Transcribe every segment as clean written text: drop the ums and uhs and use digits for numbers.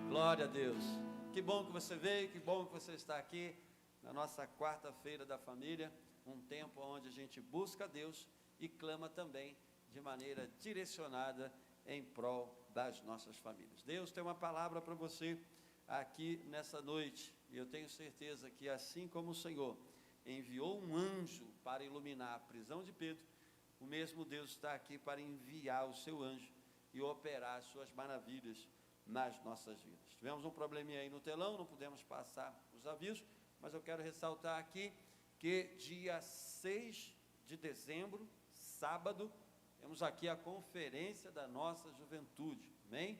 Glória a Deus. Que bom que você veio, que bom que você está aqui na nossa quarta-feira da família, um tempo onde a gente busca a Deus e clama também de maneira direcionada em prol das nossas famílias. Deus tem uma palavra para você aqui nessa noite, e eu tenho certeza que assim como o Senhor enviou um anjo para iluminar a prisão de Pedro, o mesmo Deus está aqui para enviar o seu anjo e operar as suas maravilhas nas nossas vidas. Tivemos um probleminha aí no telão, não pudemos passar os avisos, mas eu quero ressaltar aqui que dia 6 de dezembro, sábado, temos aqui a conferência da nossa juventude, amém?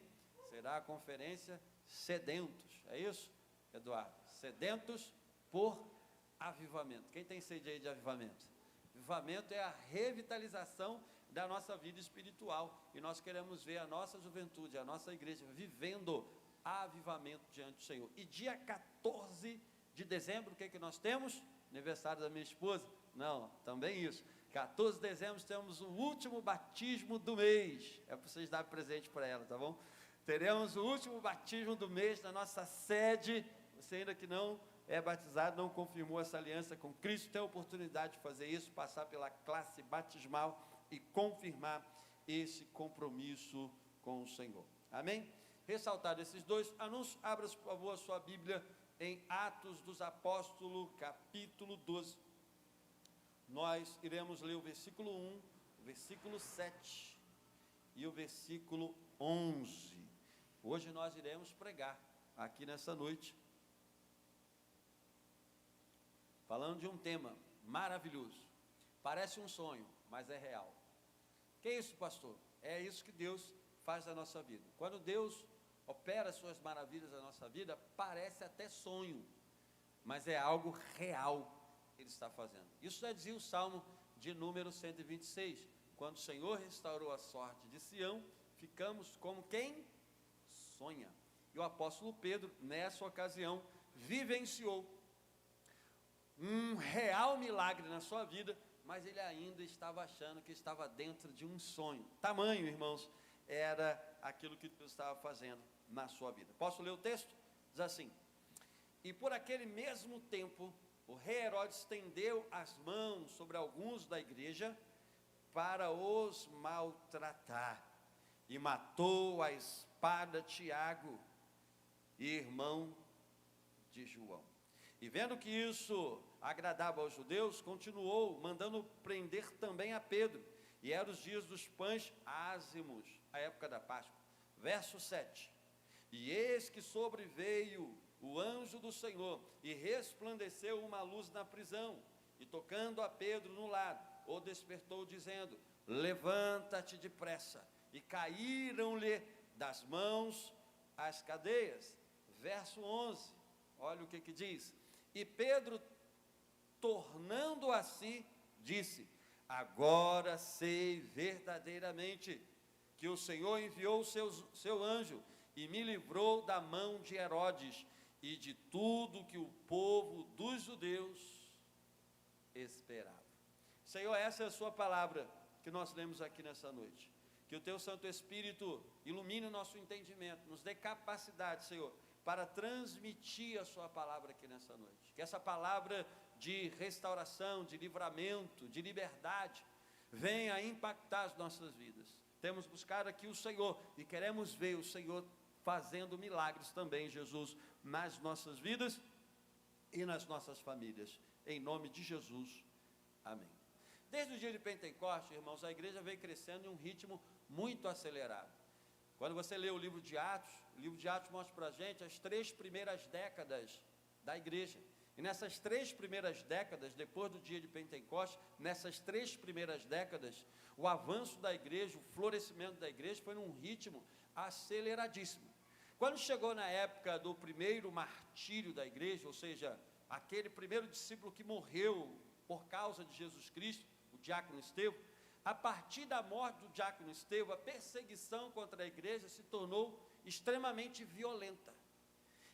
Será a conferência Sedentos, é isso, Eduardo? Sedentos por avivamento. Quem tem sede aí de avivamento? Avivamento é a revitalização da nossa vida espiritual, e nós queremos ver a nossa juventude, a nossa igreja vivendo avivamento diante do Senhor. E dia 14 de dezembro, o que é que nós temos? Aniversário da minha esposa? Não, também isso. 14 de dezembro temos o último batismo do mês, é para vocês darem presente para ela, tá bom? Teremos o último batismo do mês na nossa sede. Você ainda que não é batizado, não confirmou essa aliança com Cristo, tem a oportunidade de fazer isso, passar pela classe batismal e confirmar esse compromisso com o Senhor, amém? Ressaltado esses dois anúncios, abra por favor a sua Bíblia em Atos dos Apóstolos, capítulo 12, nós iremos ler o versículo 1, o versículo 7 e o versículo 11, hoje nós iremos pregar aqui nessa noite, falando de um tema maravilhoso, parece um sonho, mas é real. Que é isso, pastor? É isso que Deus faz na nossa vida. Quando Deus opera as suas maravilhas na nossa vida, parece até sonho, mas é algo real que Ele está fazendo. Isso já dizia o Salmo de número 126, quando o Senhor restaurou a sorte de Sião, ficamos como quem sonha. E o apóstolo Pedro, nessa ocasião, vivenciou um real milagre na sua vida, mas ele ainda estava achando que estava dentro de um sonho. Tamanho, irmãos, era aquilo que Deus estava fazendo na sua vida. Posso ler o texto? Diz assim: e por aquele mesmo tempo, o rei Herodes estendeu as mãos sobre alguns da igreja para os maltratar, e matou a espada Tiago, irmão de João. E vendo que isso agradava aos judeus, continuou mandando prender também a Pedro, e eram os dias dos pães ázimos, a época da Páscoa. Verso 7, e eis que sobreveio o anjo do Senhor, e resplandeceu uma luz na prisão, e tocando a Pedro no lado, o despertou dizendo, levanta-te depressa, e caíram-lhe das mãos as cadeias. Verso 11, olha o que diz, e Pedro, tornando a si, disse, agora sei verdadeiramente que o Senhor enviou seu anjo e me livrou da mão de Herodes e de tudo que o povo dos judeus esperava. Senhor, essa é a sua palavra que nós lemos aqui nessa noite. Que o teu Santo Espírito ilumine o nosso entendimento, nos dê capacidade, Senhor, para transmitir a sua palavra aqui nessa noite. Que essa palavra de restauração, de livramento, de liberdade, venha impactar as nossas vidas. Temos buscado aqui o Senhor e queremos ver o Senhor fazendo milagres também, Jesus, nas nossas vidas e nas nossas famílias. Em nome de Jesus, amém. Desde o dia de Pentecostes, irmãos, a igreja veio crescendo em um ritmo muito acelerado. Quando você lê o livro de Atos mostra para a gente as 3 primeiras décadas da igreja. E nessas 3 primeiras décadas, depois do dia de Pentecostes, nessas 3 primeiras décadas, o avanço da igreja, o florescimento da igreja foi num ritmo aceleradíssimo. Quando chegou na época do primeiro martírio da igreja, ou seja, aquele primeiro discípulo que morreu por causa de Jesus Cristo, o diácono Estevão, a partir da morte do diácono Estevão, a perseguição contra a igreja se tornou extremamente violenta.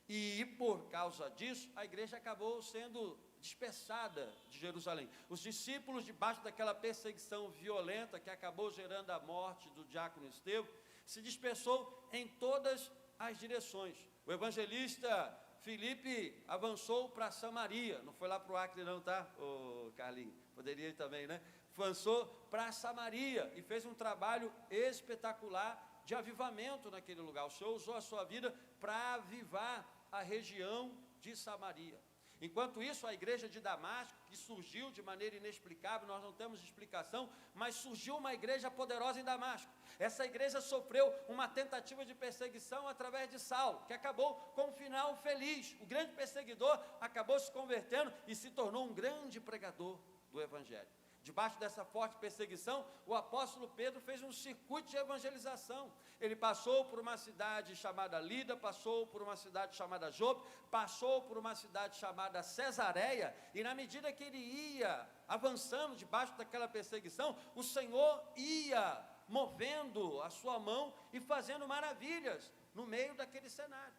E por causa disso, a igreja acabou sendo dispersada de Jerusalém. Os discípulos, debaixo daquela perseguição violenta que acabou gerando a morte do diácono Estevão, se dispersou em todas as direções. O evangelista Filipe avançou para Samaria, não foi lá para o Acre não, tá, ô Carlinhos? Poderia ir também, né? Avançou para Samaria e fez um trabalho espetacular de avivamento naquele lugar. O Senhor usou a sua vida para avivar a região de Samaria. Enquanto isso, a igreja de Damasco, que surgiu de maneira inexplicável, nós não temos explicação, mas surgiu uma igreja poderosa em Damasco. Essa igreja sofreu uma tentativa de perseguição através de Saulo, que acabou com um final feliz. O grande perseguidor acabou se convertendo e se tornou um grande pregador do evangelho. Debaixo dessa forte perseguição, o apóstolo Pedro fez um circuito de evangelização. Ele passou por uma cidade chamada Lida, passou por uma cidade chamada Jope, passou por uma cidade chamada Cesareia, e na medida que ele ia avançando debaixo daquela perseguição, o Senhor ia movendo a sua mão e fazendo maravilhas no meio daquele cenário.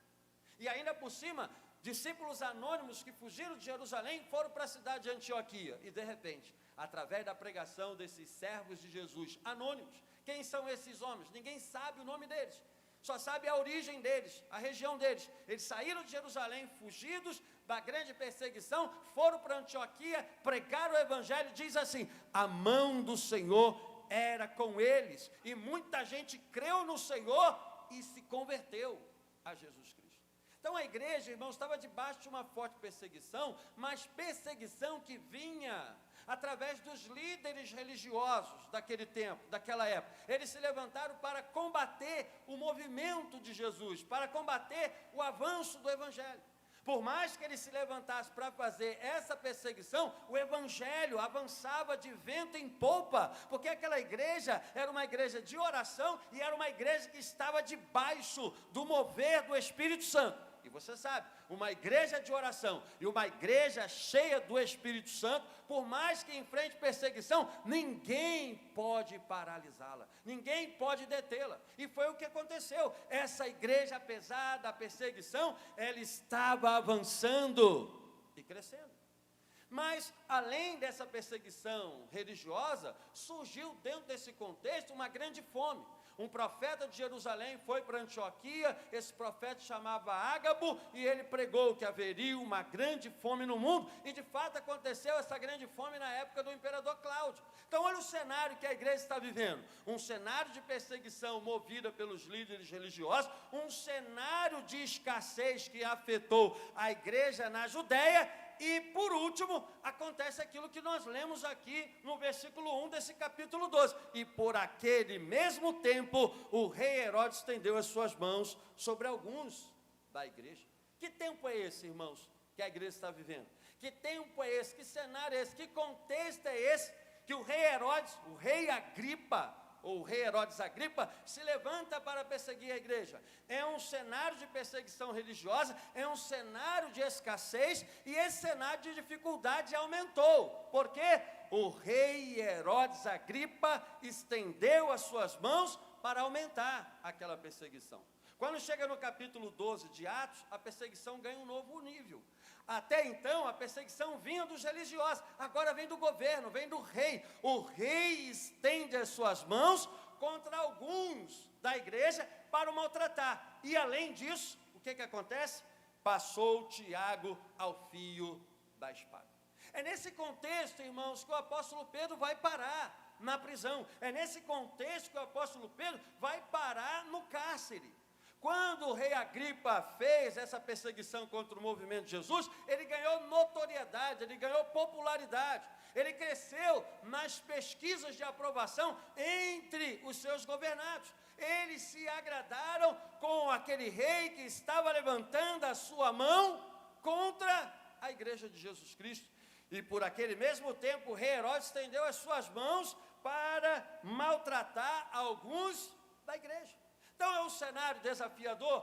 E ainda por cima, discípulos anônimos que fugiram de Jerusalém foram para a cidade de Antioquia, e de repente, através da pregação desses servos de Jesus, anônimos, quem são esses homens? Ninguém sabe o nome deles, só sabe a origem deles, a região deles. Eles saíram de Jerusalém, fugidos da grande perseguição, foram para Antioquia, pregaram o evangelho. Diz assim: a mão do Senhor era com eles, e muita gente creu no Senhor e se converteu a Jesus Cristo. Então a igreja, irmãos, estava debaixo de uma forte perseguição, mas perseguição que vinha através dos líderes religiosos daquele tempo, daquela época. Eles se levantaram para combater o movimento de Jesus, para combater o avanço do evangelho. Por mais que eles se levantassem para fazer essa perseguição, o evangelho avançava de vento em popa, porque aquela igreja era uma igreja de oração e era uma igreja que estava debaixo do mover do Espírito Santo. E você sabe, uma igreja de oração e uma igreja cheia do Espírito Santo, por mais que enfrente perseguição, ninguém pode paralisá-la, ninguém pode detê-la. E foi o que aconteceu. Essa igreja, apesar da perseguição, ela estava avançando e crescendo. Mas, além dessa perseguição religiosa, surgiu dentro desse contexto uma grande fome. Um profeta de Jerusalém foi para Antioquia, esse profeta chamava Ágabo, e ele pregou que haveria uma grande fome no mundo, e de fato aconteceu essa grande fome na época do imperador Cláudio. Então olha o cenário que a igreja está vivendo, um cenário de perseguição movida pelos líderes religiosos, um cenário de escassez que afetou a igreja na Judéia. E por último, acontece aquilo que nós lemos aqui no versículo 1 desse capítulo 12. E por aquele mesmo tempo, o rei Herodes estendeu as suas mãos sobre alguns da igreja. Que tempo é esse, irmãos, que a igreja está vivendo? Que tempo é esse? Que cenário é esse? Que contexto é esse? Que o rei Herodes, o rei Agripa, ou o rei Herodes Agripa, se levanta para perseguir a igreja. É um cenário de perseguição religiosa, é um cenário de escassez, e esse cenário de dificuldade aumentou. Por quê? O rei Herodes Agripa estendeu as suas mãos para aumentar aquela perseguição. Quando chega no capítulo 12 de Atos, a perseguição ganha um novo nível. Até então, a perseguição vinha dos religiosos, agora vem do governo, vem do rei. O rei estende as suas mãos contra alguns da igreja para o maltratar. E além disso, o que acontece? Passou Tiago ao fio da espada. É nesse contexto, irmãos, que o apóstolo Pedro vai parar na prisão. É nesse contexto que o apóstolo Pedro vai parar no cárcere. Quando o rei Agripa fez essa perseguição contra o movimento de Jesus, ele ganhou notoriedade, ele ganhou popularidade, ele cresceu nas pesquisas de aprovação entre os seus governados. Eles se agradaram com aquele rei que estava levantando a sua mão contra a igreja de Jesus Cristo. E por aquele mesmo tempo, o rei Herodes estendeu as suas mãos para maltratar alguns da igreja. Então é um cenário desafiador?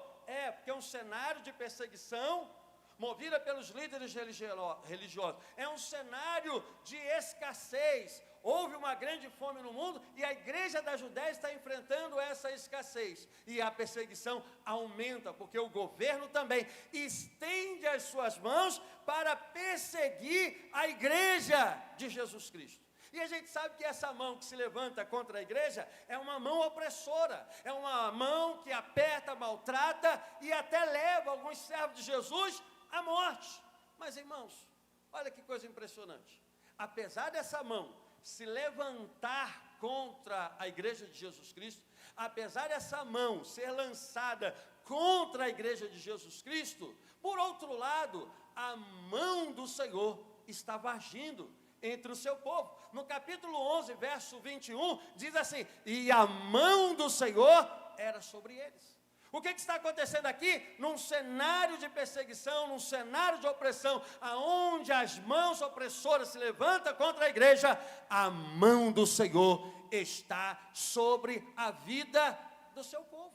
Porque é um cenário de perseguição movida pelos líderes religiosos. É um cenário de escassez. Houve uma grande fome no mundo e a igreja da Judéia está enfrentando essa escassez. E a perseguição aumenta, porque o governo também estende as suas mãos para perseguir a igreja de Jesus Cristo. E a gente sabe que essa mão que se levanta contra a igreja é uma mão opressora, é uma mão que aperta, maltrata e até leva alguns servos de Jesus à morte. Mas, irmãos, olha que coisa impressionante. Apesar dessa mão se levantar contra a igreja de Jesus Cristo, apesar dessa mão ser lançada contra a igreja de Jesus Cristo, por outro lado, a mão do Senhor estava agindo entre o seu povo. No capítulo 11, verso 21, diz assim: e a mão do Senhor era sobre eles. O que está acontecendo aqui? Num cenário de perseguição, num cenário de opressão, aonde as mãos opressoras se levantam contra a igreja, a mão do Senhor está sobre a vida do seu povo.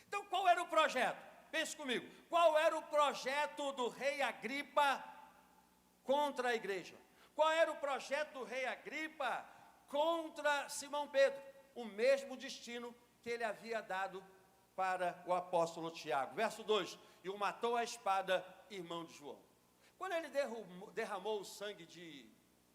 Então, qual era o projeto? Pense comigo. Qual era o projeto do rei Agripa contra a igreja? Qual era o projeto do rei Agripa contra Simão Pedro? O mesmo destino que ele havia dado para o apóstolo Tiago. Verso 2: e o matou a espada, irmão de João. Quando ele derramou o sangue de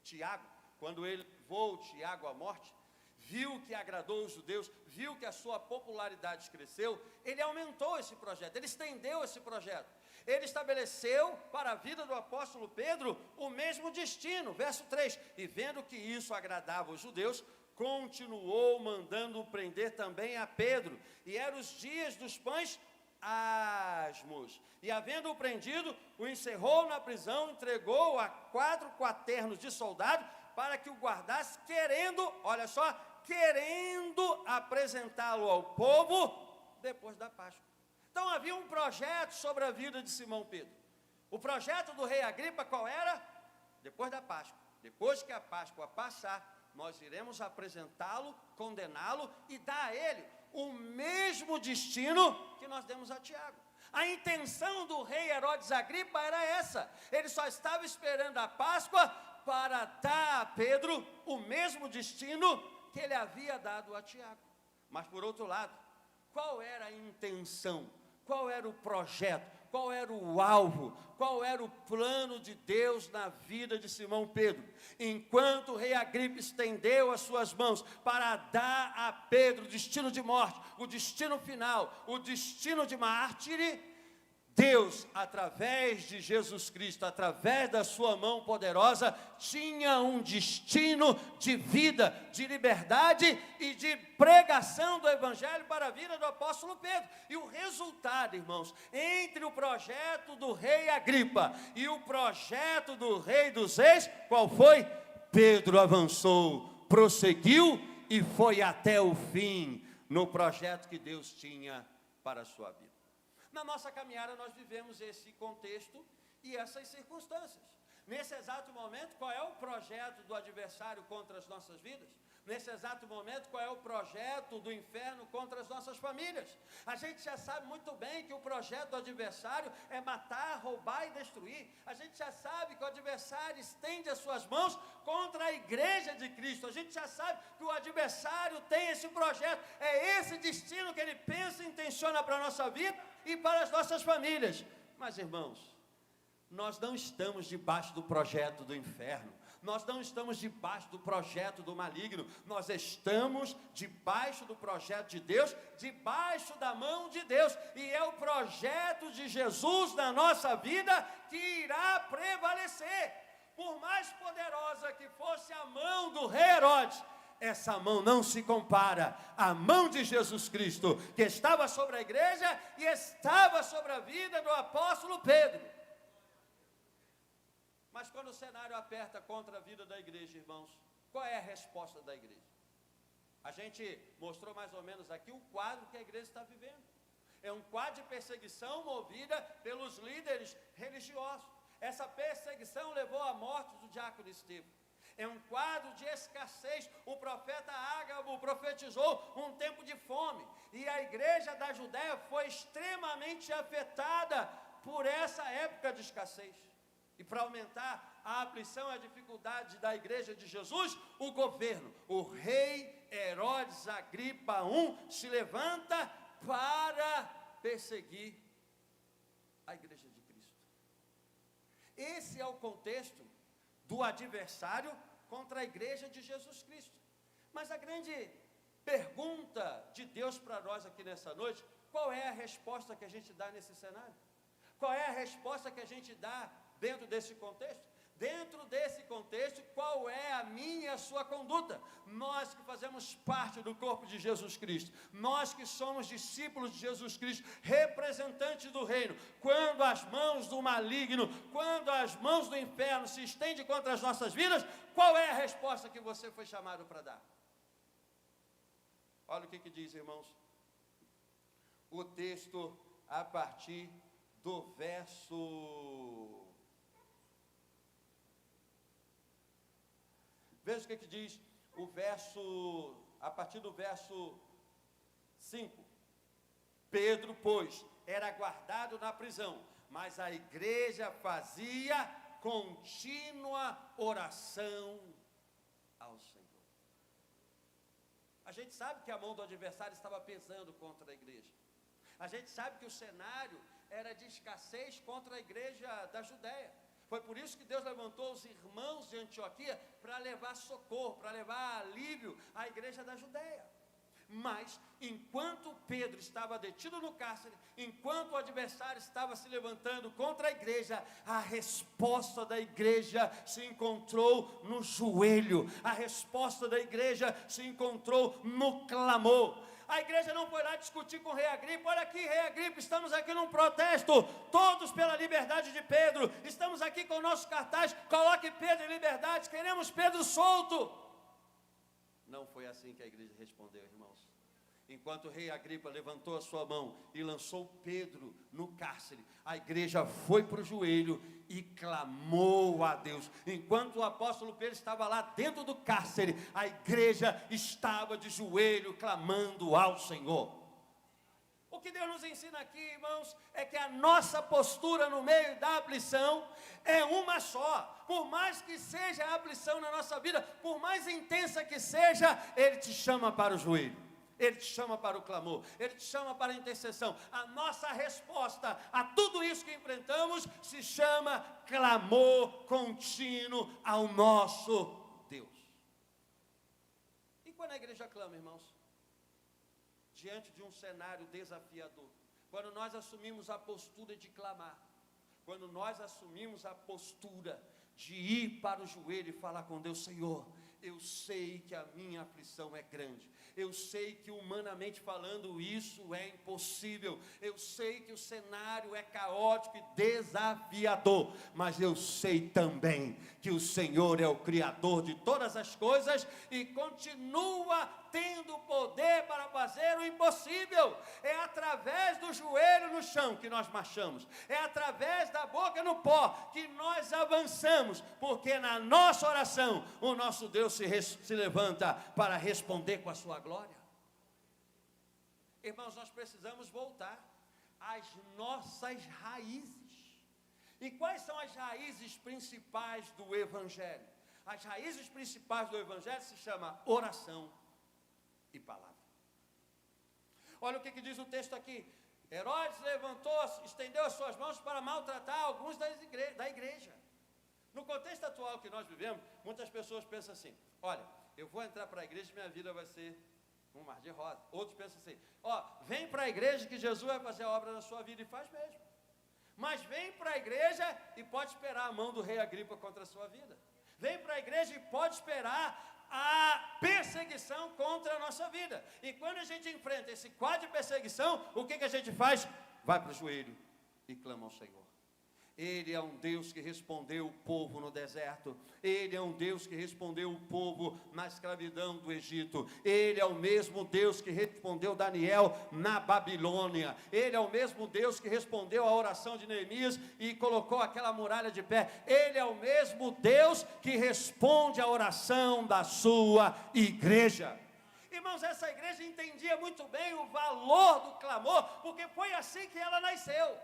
Tiago, quando ele levou Tiago à morte, viu que agradou os judeus, viu que a sua popularidade cresceu, ele aumentou esse projeto, ele estendeu esse projeto. Ele estabeleceu para a vida do apóstolo Pedro o mesmo destino. Verso 3: e vendo que isso agradava os judeus, continuou mandando prender também a Pedro. E eram os dias dos pães asmos. E havendo-o prendido, o encerrou na prisão, entregou a 4 quaternos de soldado, para que o guardasse, querendo, olha só, querendo apresentá-lo ao povo depois da Páscoa. Então havia um projeto sobre a vida de Simão Pedro. O projeto do rei Agripa qual era? Depois da Páscoa. Depois que a Páscoa passar, nós iremos apresentá-lo, condená-lo e dar a ele o mesmo destino que nós demos a Tiago. A intenção do rei Herodes Agripa era essa. Ele só estava esperando a Páscoa para dar a Pedro o mesmo destino que ele havia dado a Tiago. Mas por outro lado, qual era a intenção? Qual era o projeto? Qual era o alvo? Qual era o plano de Deus na vida de Simão Pedro? Enquanto o rei Agripa estendeu as suas mãos para dar a Pedro o destino de morte, o destino final, o destino de mártire, Deus, através de Jesus Cristo, através da sua mão poderosa, tinha um destino de vida, de liberdade e de pregação do evangelho para a vida do apóstolo Pedro. E o resultado, irmãos, entre o projeto do rei Agripa e o projeto do rei dos reis, qual foi? Pedro avançou, prosseguiu e foi até o fim no projeto que Deus tinha para a sua vida. Na nossa caminhada nós vivemos esse contexto e essas circunstâncias. Nesse exato momento, qual é o projeto do adversário contra as nossas vidas? Nesse exato momento, qual é o projeto do inferno contra as nossas famílias? A gente já sabe muito bem que o projeto do adversário é matar, roubar e destruir. A gente já sabe que o adversário estende as suas mãos contra a igreja de Cristo. A gente já sabe que o adversário tem esse projeto, é esse destino que ele pensa e intenciona para a nossa vida e para as nossas famílias. Mas, irmãos, nós não estamos debaixo do projeto do inferno. Nós não estamos debaixo do projeto do maligno, nós estamos debaixo do projeto de Deus, debaixo da mão de Deus, e é o projeto de Jesus na nossa vida que irá prevalecer. Por mais poderosa que fosse a mão do rei Herodes, essa mão não se compara à mão de Jesus Cristo, que estava sobre a igreja e estava sobre a vida do apóstolo Pedro. Mas quando o cenário aperta contra a vida da igreja, irmãos, qual é a resposta da igreja? A gente mostrou mais ou menos aqui o quadro que a igreja está vivendo. É um quadro de perseguição movida pelos líderes religiosos. Essa perseguição levou à morte do diácono Estevão. É um quadro de escassez. O profeta Ágabo profetizou um tempo de fome. E a igreja da Judéia foi extremamente afetada por essa época de escassez. E para aumentar a aflição e a dificuldade da igreja de Jesus, o governo, o rei Herodes Agripa I, se levanta para perseguir a igreja de Cristo. Esse é o contexto do adversário contra a igreja de Jesus Cristo. Mas a grande pergunta de Deus para nós aqui nessa noite, qual é a resposta que a gente dá nesse cenário? Qual é a resposta que a gente dá dentro desse contexto? Dentro desse contexto, qual é a minha e a sua conduta? Nós que fazemos parte do corpo de Jesus Cristo, nós que somos discípulos de Jesus Cristo, representantes do reino, quando as mãos do maligno, quando as mãos do inferno se estendem contra as nossas vidas, qual é a resposta que você foi chamado para dar? Olha o que diz, irmãos, o texto a partir do verso... Veja o que diz o verso, a partir do verso 5. Pedro, pois, era guardado na prisão, mas a igreja fazia contínua oração ao Senhor. A gente sabe que a mão do adversário estava pesando contra a igreja. A gente sabe que o cenário era de escassez contra a igreja da Judéia. Foi por isso que Deus levantou os irmãos de Antioquia para levar socorro, para levar alívio à igreja da Judéia. Mas, enquanto Pedro estava detido no cárcere, enquanto o adversário estava se levantando contra a igreja, a resposta da igreja se encontrou no joelho, a resposta da igreja se encontrou no clamor. A igreja não foi lá discutir com o rei Agripa. Olha aqui, rei Agripa, estamos aqui num protesto, todos pela liberdade de Pedro, estamos aqui com o nosso cartaz, coloque Pedro em liberdade, queremos Pedro solto. Não foi assim que a igreja respondeu, irmãos. Enquanto o rei Agripa levantou a sua mão e lançou Pedro no cárcere, a igreja foi para o joelho e clamou a Deus. Enquanto o apóstolo Pedro estava lá dentro do cárcere, a igreja estava de joelho clamando ao Senhor. O que Deus nos ensina aqui, irmãos, é que a nossa postura no meio da aflição é uma só. Por mais que seja a aflição na nossa vida, por mais intensa que seja, Ele te chama para o joelho. Ele te chama para o clamor, Ele te chama para a intercessão. A nossa resposta a tudo isso que enfrentamos se chama clamor contínuo ao nosso Deus. E quando a igreja clama, irmãos? Diante de um cenário desafiador, quando nós assumimos a postura de clamar, quando nós assumimos a postura de ir para o joelho e falar com Deus: Senhor, eu sei que a minha aflição é grande, eu sei que humanamente falando isso é impossível, eu sei que o cenário é caótico e desafiador, mas eu sei também que o Senhor é o Criador de todas as coisas e continua tendo poder para fazer o impossível. É através do joelho no chão que nós marchamos, é através da boca no pó que nós avançamos, porque na nossa oração o nosso Deus se levanta para responder com a sua glória. Irmãos, nós precisamos voltar às nossas raízes. E quais são as raízes principais do Evangelho? As raízes principais do Evangelho se chama oração e palavra. Olha o que diz o texto aqui. Herodes levantou, estendeu as suas mãos para maltratar alguns da igreja. No contexto atual que nós vivemos, muitas pessoas pensam assim: olha, eu vou entrar para a igreja e minha vida vai ser um mar de rosa. Outros pensam assim: vem para a igreja que Jesus vai fazer a obra na sua vida, e faz mesmo. Mas vem para a igreja e pode esperar a mão do rei Agripa contra a sua vida. Vem para a igreja e pode esperar a perseguição contra a nossa vida. E quando a gente enfrenta esse quadro de perseguição, o que a gente faz? Vai para o joelho e clama ao Senhor. Ele é um Deus que respondeu o povo no deserto. Ele é um Deus que respondeu o povo na escravidão do Egito. Ele é o mesmo Deus que respondeu Daniel na Babilônia. Ele é o mesmo Deus que respondeu a oração de Neemias e colocou aquela muralha de pé. Ele é o mesmo Deus que responde a oração da sua igreja. Irmãos, essa igreja entendia muito bem o valor do clamor, porque foi assim que ela nasceu.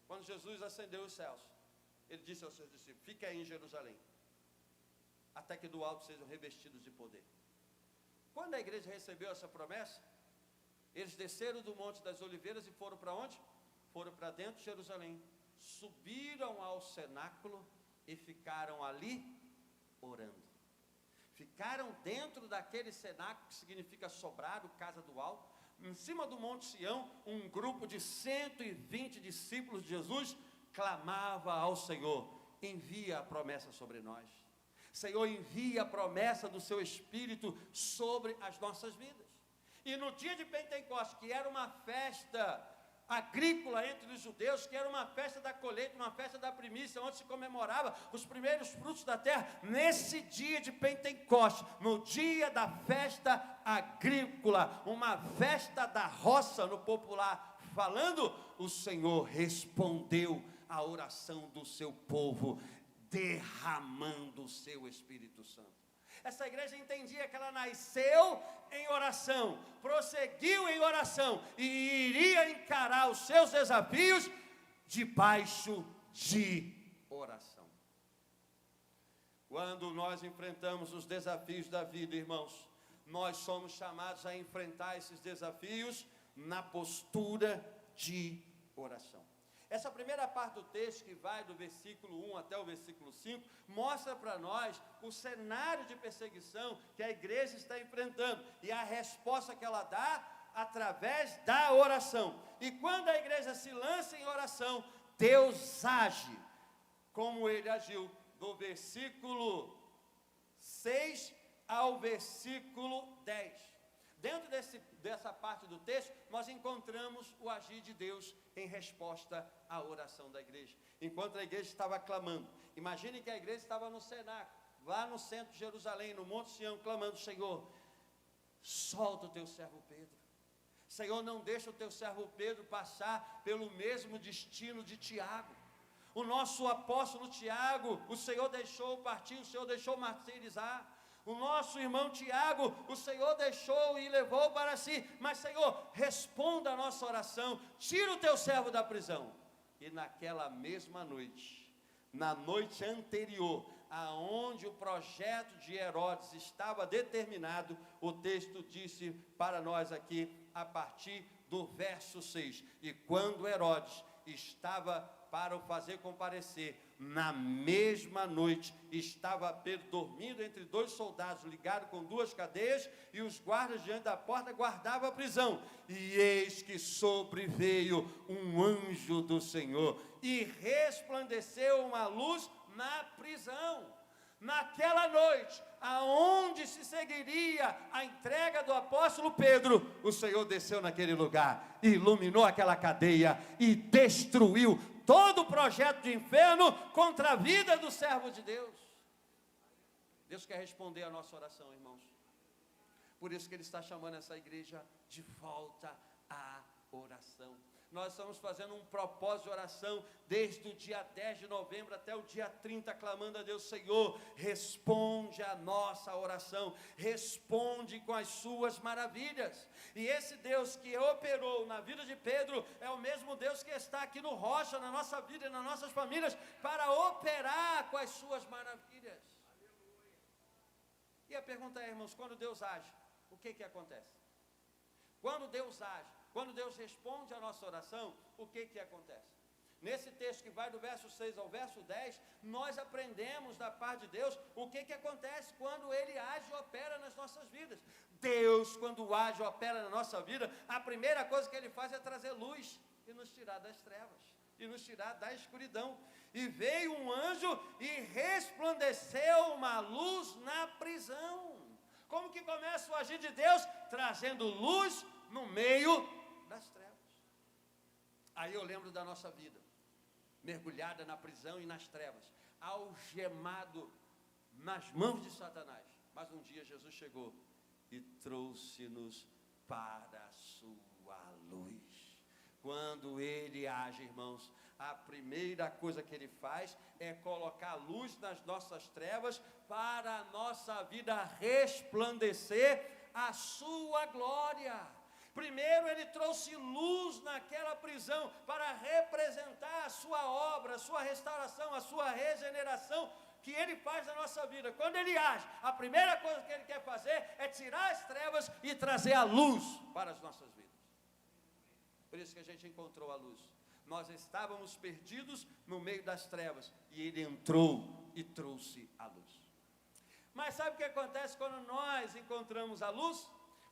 Quando Jesus ascendeu os céus, Ele disse aos seus discípulos: fique aí em Jerusalém, até que do alto sejam revestidos de poder. Quando a igreja recebeu essa promessa, eles desceram do Monte das Oliveiras e foram para onde? Foram para dentro de Jerusalém, subiram ao cenáculo e ficaram ali orando. Ficaram dentro daquele cenáculo, que significa sobrado, casa do alto, em cima do Monte Sião, um grupo de 120 discípulos de Jesus clamava ao Senhor: envia a promessa sobre nós. Senhor, envia a promessa do seu Espírito sobre as nossas vidas. E no dia de Pentecostes, que era uma festa agrícola entre os judeus, que era uma festa da colheita, uma festa da primícia, onde se comemorava os primeiros frutos da terra, nesse dia de Pentecostes, no dia da festa agrícola, uma festa da roça, no popular falando, o Senhor respondeu à oração do seu povo, derramando o seu Espírito Santo. Essa igreja entendia que ela nasceu em oração, prosseguiu em oração e iria encarar os seus desafios debaixo de oração. Quando nós enfrentamos os desafios da vida, irmãos, nós somos chamados a enfrentar esses desafios na postura de oração. Essa primeira parte do texto, que vai do versículo 1 até o versículo 5, mostra para nós o cenário de perseguição que a igreja está enfrentando e a resposta que ela dá através da oração. E quando a igreja se lança em oração, Deus age como ele agiu, do versículo 6 ao versículo 10. Dentro dessa parte do texto, nós encontramos o agir de Deus em resposta à oração da igreja. Enquanto a igreja estava clamando, imagine que a igreja estava no cenáculo, lá no centro de Jerusalém, no Monte Sião, clamando: Senhor, solta o teu servo Pedro. Senhor, não deixa o teu servo Pedro passar pelo mesmo destino de Tiago. O nosso apóstolo Tiago, o Senhor deixou partir, o Senhor deixou martirizar. O nosso irmão Tiago, o Senhor deixou e levou para si. Mas, Senhor, responda a nossa oração, tira o teu servo da prisão. E naquela mesma noite, na noite anterior, aonde o projeto de Herodes estava determinado, o texto disse para nós aqui, a partir do verso 6, e quando Herodes estava para o fazer comparecer, na mesma noite, estava Pedro dormindo entre dois soldados, ligado com duas cadeias, e os guardas diante da porta guardavam a prisão. E eis que sobreveio um anjo do Senhor, e resplandeceu uma luz na prisão. Naquela noite, aonde se seguiria a entrega do apóstolo Pedro, o Senhor desceu naquele lugar, iluminou aquela cadeia e destruiu todo o projeto de inferno contra a vida do servo de Deus. Deus quer responder a nossa oração, irmãos. Por isso que Ele está chamando essa igreja de volta à oração. Nós estamos fazendo um propósito de oração desde o dia 10 de novembro até o dia 30, clamando a Deus: Senhor, responde a nossa oração, responde com as suas maravilhas. E esse Deus que operou na vida de Pedro é o mesmo Deus que está aqui no Rocha, na nossa vida e nas nossas famílias, para operar com as suas maravilhas. E a pergunta é, irmãos, quando Deus age, o que acontece? Quando Deus age, quando Deus responde a nossa oração, o que acontece? Nesse texto que vai do verso 6 ao verso 10, nós aprendemos da parte de Deus o que acontece quando Ele age e opera nas nossas vidas. Deus, quando age e opera na nossa vida, a primeira coisa que Ele faz é trazer luz e nos tirar das trevas, e nos tirar da escuridão. E veio um anjo e resplandeceu uma luz na prisão. Como que começa o agir de Deus? Trazendo luz no meio das trevas. Aí eu lembro da nossa vida, mergulhada na prisão e nas trevas, algemado nas mãos de Satanás. Mas um dia Jesus chegou e trouxe-nos para a sua luz. Quando Ele age, irmãos, a primeira coisa que Ele faz é colocar luz nas nossas trevas, para a nossa vida resplandecer a sua glória. Primeiro Ele trouxe luz naquela prisão para representar a sua obra, a sua restauração, a sua regeneração que Ele faz na nossa vida. Quando Ele age, a primeira coisa que Ele quer fazer é tirar as trevas e trazer a luz para as nossas vidas. Por isso que a gente encontrou a luz. Nós estávamos perdidos no meio das trevas e Ele entrou e trouxe a luz. Mas sabe o que acontece quando nós encontramos a luz?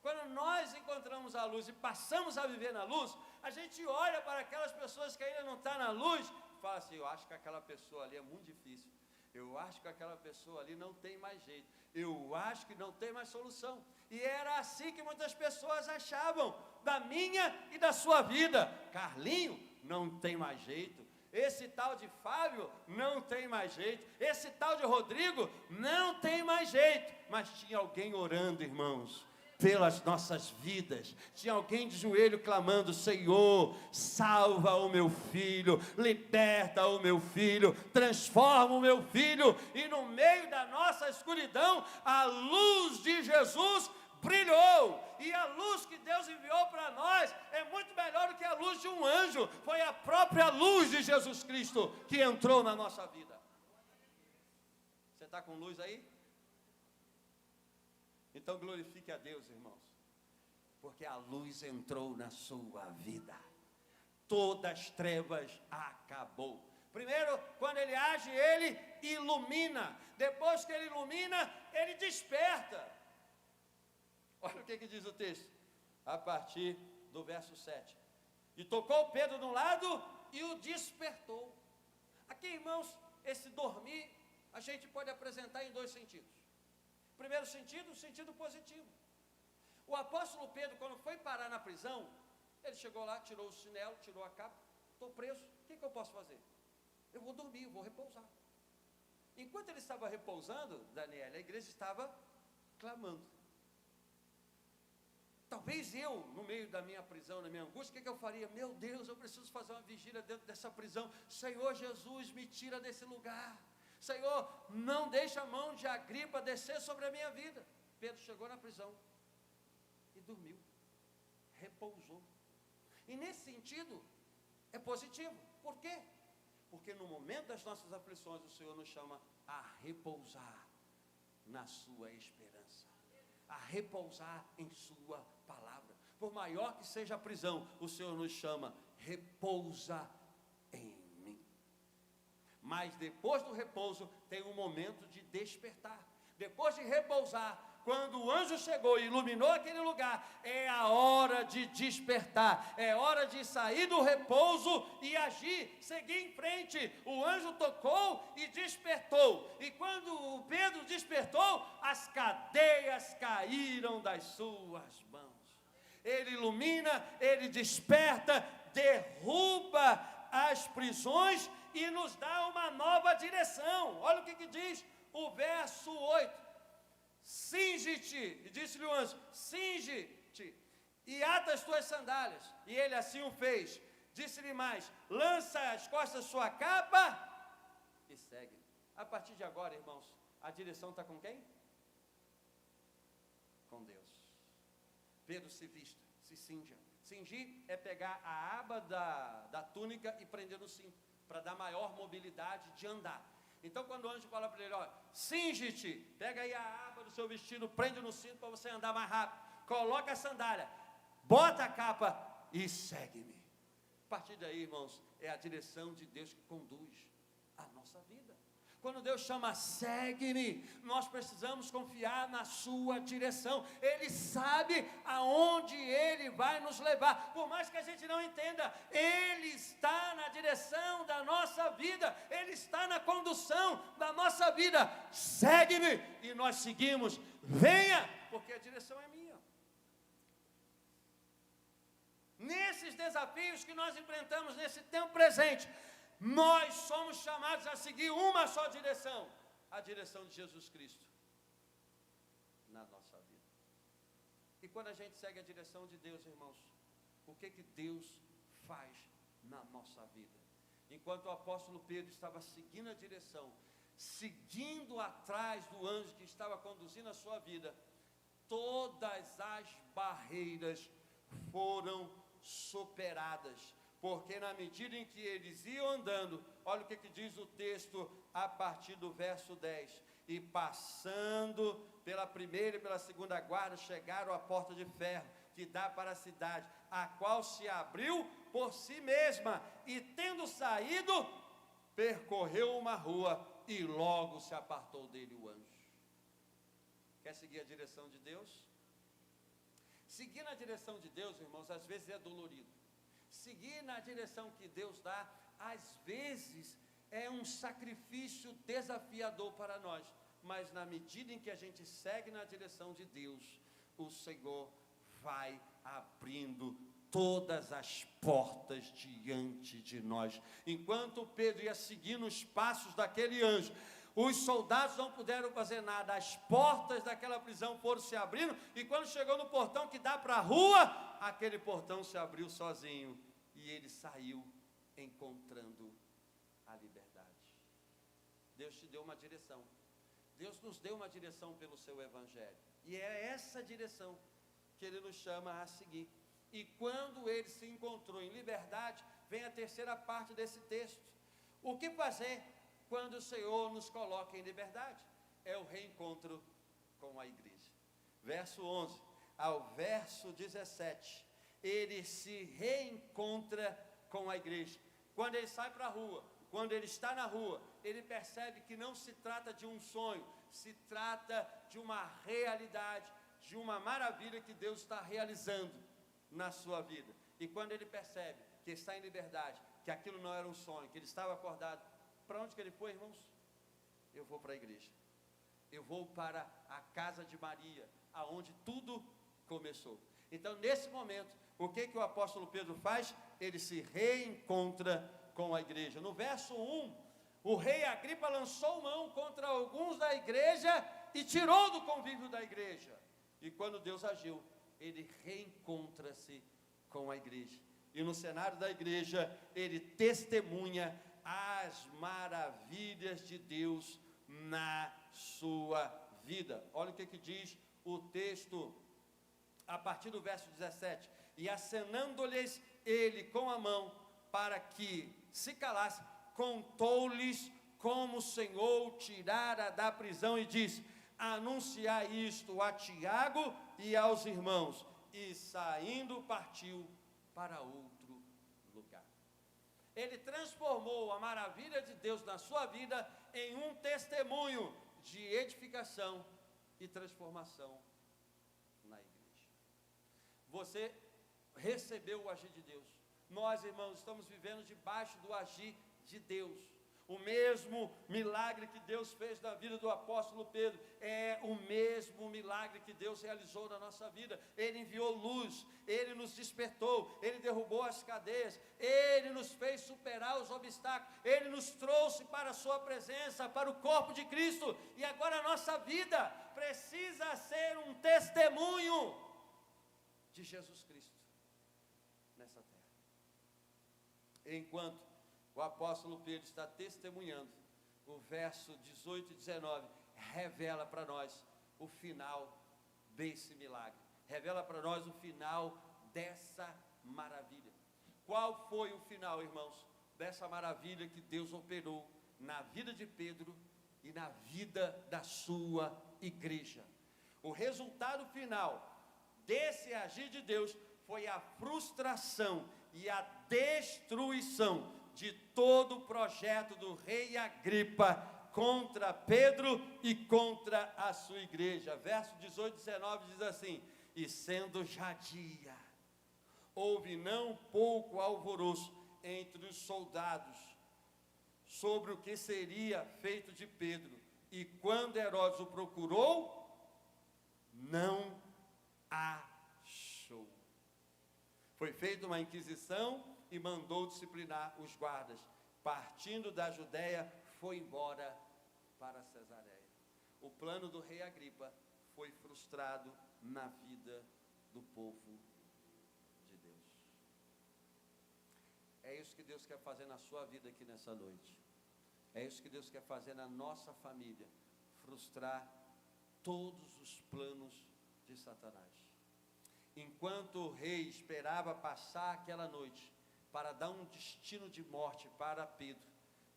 Quando nós encontramos a luz e passamos a viver na luz, a gente olha para aquelas pessoas que ainda não estão na luz e fala assim: eu acho que aquela pessoa ali é muito difícil, eu acho que aquela pessoa ali não tem mais jeito, eu acho que não tem mais solução. E era assim que muitas pessoas achavam da minha e da sua vida. Carlinho, não tem mais jeito. Esse tal de Fábio não tem mais jeito. Esse tal de Rodrigo não tem mais jeito. Mas tinha alguém orando, irmãos, pelas nossas vidas. Tinha alguém de joelho clamando: Senhor, salva o meu filho, liberta o meu filho, transforma o meu filho. E no meio da nossa escuridão, a luz de Jesus brilhou. E a luz que Deus enviou para nós é muito melhor do que a luz de um anjo. Foi a própria luz de Jesus Cristo que entrou na nossa vida. Você está com luz aí? Então glorifique a Deus, irmãos, porque a luz entrou na sua vida. Todas as trevas acabou. Primeiro, quando ele age, ele ilumina. Depois que ele ilumina, ele desperta. Olha o que diz o texto, a partir do verso 7. E tocou Pedro de um lado e o despertou. Aqui, irmãos, esse dormir, a gente pode apresentar em dois sentidos. Primeiro sentido, o sentido positivo. O apóstolo Pedro, quando foi parar na prisão, ele chegou lá, tirou o chinelo, tirou a capa: estou preso, o que eu posso fazer? Eu vou dormir, eu vou repousar. Enquanto ele estava repousando, Daniel, a igreja estava clamando. Talvez eu, no meio da minha prisão, na minha angústia, o que eu faria? Meu Deus, eu preciso fazer uma vigília dentro dessa prisão. Senhor Jesus, me tira desse lugar. Senhor, não deixa a mão de Agripa descer sobre a minha vida. Pedro chegou na prisão e dormiu, repousou. E nesse sentido, é positivo. Por quê? Porque no momento das nossas aflições, o Senhor nos chama a repousar na sua esperança, a repousar em sua palavra. Por maior que seja a prisão, o Senhor nos chama: repousa em mim. Mas depois do repouso, tem um momento de despertar. Depois de repousar, quando o anjo chegou e iluminou aquele lugar, é a hora de despertar, é hora de sair do repouso e agir, seguir em frente. O anjo tocou e despertou, e quando o Pedro despertou, as cadeias caíram das suas mãos. Ele ilumina, ele desperta, derruba as prisões e nos dá uma nova direção. Olha o que diz o verso 8. Cinge-te, e disse-lhe o anjo: cinge-te, e ata as tuas sandálias. E ele assim o fez. Disse-lhe mais: lança às costas sua capa e segue. A partir de agora, irmãos, a direção está com quem? Com Deus. Pedro se vista, se cinja. Cingir é pegar a aba da túnica e prender no cinto, para dar maior mobilidade de andar. Então, quando o anjo fala para ele: olha, cinge-te, pega aí a aba do seu vestido, prende no cinto para você andar mais rápido, coloca a sandália, bota a capa e segue-me. A partir daí, irmãos, é a direção de Deus que conduz a nossa vida. Quando Deus chama segue-me, nós precisamos confiar na sua direção. Ele sabe aonde Ele vai nos levar. Por mais que a gente não entenda, Ele está na direção da nossa vida. Ele está na condução da nossa vida. Segue-me, e nós seguimos. Venha, porque a direção é minha. Nesses desafios que nós enfrentamos nesse tempo presente, nós somos chamados a seguir uma só direção, a direção de Jesus Cristo na nossa vida. E quando a gente segue a direção de Deus, irmãos, o que Deus faz na nossa vida? Enquanto o apóstolo Pedro estava seguindo a direção, seguindo atrás do anjo que estava conduzindo a sua vida, todas as barreiras foram superadas. Porque na medida em que eles iam andando, olha o que diz o texto a partir do verso 10. E passando pela primeira e pela segunda guarda, chegaram à porta de ferro, que dá para a cidade, a qual se abriu por si mesma. E tendo saído, percorreu uma rua, e logo se apartou dele o anjo. Quer seguir a direção de Deus? Seguir na direção de Deus, irmãos, às vezes é dolorido. Seguir na direção que Deus dá, às vezes é um sacrifício desafiador para nós. Mas na medida em que a gente segue na direção de Deus, o Senhor vai abrindo todas as portas diante de nós. Enquanto Pedro ia seguindo os passos daquele anjo, os soldados não puderam fazer nada, as portas daquela prisão foram se abrindo, e quando chegou no portão que dá para a rua, aquele portão se abriu sozinho, e ele saiu encontrando a liberdade. Deus te deu uma direção, Deus nos deu uma direção pelo seu evangelho, e é essa direção que Ele nos chama a seguir. E quando ele se encontrou em liberdade, vem a terceira parte desse texto. O que fazer quando o Senhor nos coloca em liberdade? É o reencontro com a igreja. Verso 11 ao verso 17, ele se reencontra com a igreja. Quando ele sai para a rua, quando ele está na rua, ele percebe que não se trata de um sonho, se trata de uma realidade, de uma maravilha que Deus está realizando na sua vida. E quando ele percebe que está em liberdade, que aquilo não era um sonho, que ele estava acordado, para onde que ele foi, irmãos? Eu vou para a igreja, eu vou para a casa de Maria, aonde tudo começou. Então, nesse momento, o que o apóstolo Pedro faz? Ele se reencontra com a igreja. No verso 1, o rei Agripa lançou mão contra alguns da igreja e tirou do convívio da igreja. E quando Deus agiu, ele reencontra-se com a igreja. E no cenário da igreja, ele testemunha as maravilhas de Deus na sua vida. Olha o que diz o texto, a partir do verso 17. E acenando-lhes ele com a mão, para que se calasse, contou-lhes como o Senhor o tirara da prisão e disse: anunciar isto a Tiago e aos irmãos. E saindo partiu para outro lugar. Ele transformou a maravilha de Deus na sua vida em um testemunho de edificação e transformação na igreja. Você recebeu o agir de Deus. Nós, irmãos, estamos vivendo debaixo do agir de Deus. O mesmo milagre que Deus fez na vida do apóstolo Pedro é o mesmo milagre que Deus realizou na nossa vida. Ele enviou luz, Ele nos despertou, Ele derrubou as cadeias, Ele nos fez superar os obstáculos, Ele nos trouxe para a sua presença, para o corpo de Cristo. E agora a nossa vida precisa ser um testemunho de Jesus Cristo nessa terra. Enquanto o apóstolo Pedro está testemunhando, o verso 18 e 19 revela para nós o final desse milagre, revela para nós o final dessa maravilha. Qual foi o final, irmãos, dessa maravilha que Deus operou na vida de Pedro e na vida da sua igreja? O resultado final desse agir de Deus foi a frustração e a destruição de todo o projeto do rei Agripa contra Pedro e contra a sua igreja. Verso 18 e 19 diz assim: e sendo já dia, houve não pouco alvoroço entre os soldados sobre o que seria feito de Pedro. E quando Herodes o procurou, não achou. Foi feita uma inquisição e mandou disciplinar os guardas. Partindo da Judéia, foi embora para Cesareia. O plano do rei Agripa foi frustrado na vida do povo de Deus. É isso que Deus quer fazer na sua vida aqui nessa noite. É isso que Deus quer fazer na nossa família. Frustrar todos os planos de Satanás. Enquanto o rei esperava passar aquela noite para dar um destino de morte para Pedro,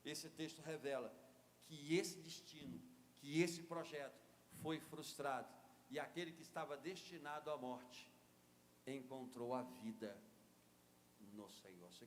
esse texto revela que esse destino, que esse projeto foi frustrado, e aquele que estava destinado à morte encontrou a vida no Senhor.